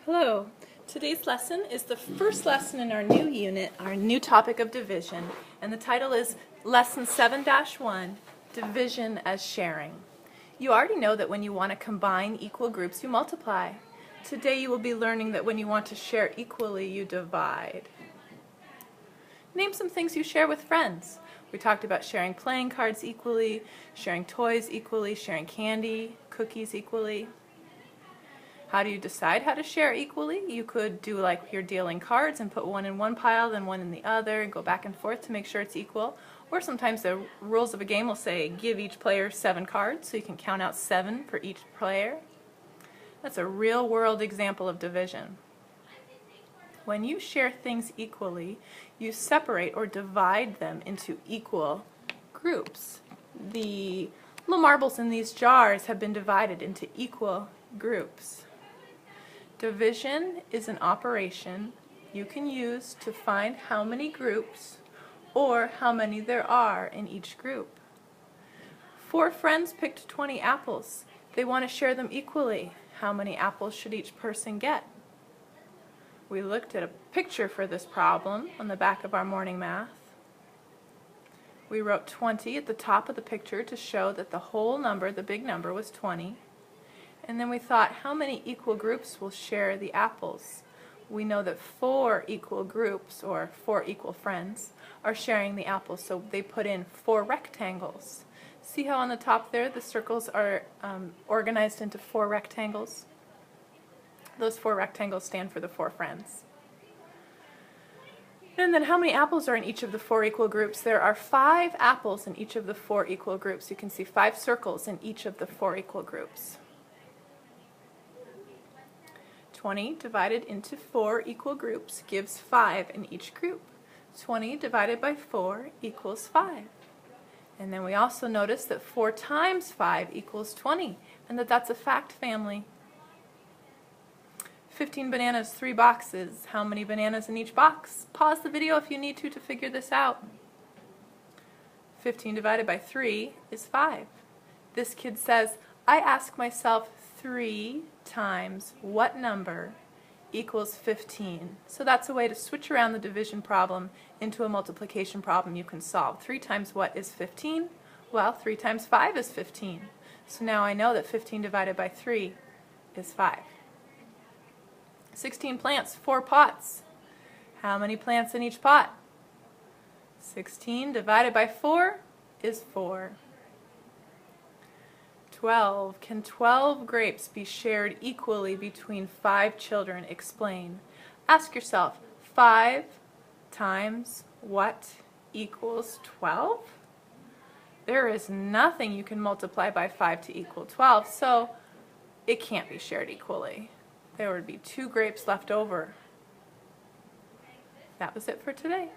Hello. Today's lesson is the first lesson in our new unit, our new topic of division, and the title is Lesson 7-1, Division as Sharing. You already know that when you want to combine equal groups, you multiply. Today you will be learning that when you want to share equally, you divide. Name some things you share with friends. We talked about sharing playing cards equally, sharing toys equally, sharing candy, cookies equally. How do you decide how to share equally? You could do like you're dealing cards and put one in one pile, then one in the other, and go back and forth to make sure it's equal. Or sometimes the rules of a game will say give each player 7 cards, so you can count out 7 for each player. That's a real world example of division. When you share things equally, you separate or divide them into equal groups. The little marbles in these jars have been divided into equal groups. Division is an operation you can use to find how many groups or how many there are in each group. 4 friends picked 20 apples. They want to share them equally. How many apples should each person get? We looked at a picture for this problem on the back of our morning math. We wrote 20 at the top of the picture to show that the whole number, the big number, was 20. And then we thought, how many equal groups will share the apples? We know that 4 equal groups, or 4 equal friends, are sharing the apples, so they put in 4 rectangles. See how on the top there the circles are organized into 4 rectangles? Those 4 rectangles stand for the 4 friends. And then how many apples are in each of the 4 equal groups? There are 5 apples in each of the 4 equal groups. You can see 5 circles in each of the 4 equal groups. 20 divided into 4 equal groups gives 5 in each group. 20 divided by 4 equals 5. And then we also notice that 4 times 5 equals 20, and that's a fact family. 15 bananas, 3 boxes. How many bananas in each box? Pause the video if you need to figure this out. 15 divided by 3 is 5. This kid says, I ask myself 3 times what number equals 15. So that's a way to switch around the division problem into a multiplication problem you can solve. 3 times what is 15? Well, 3 times 5 is 15. So now I know that 15 divided by 3 is 5. 16 plants, 4 pots. How many plants in each pot? 16 divided by 4 is 4. 12. Can 12 grapes be shared equally between 5 children? Explain. Ask yourself, 5 times what equals 12? There is nothing you can multiply by 5 to equal 12, so it can't be shared equally. There would be 2 grapes left over. That was it for today.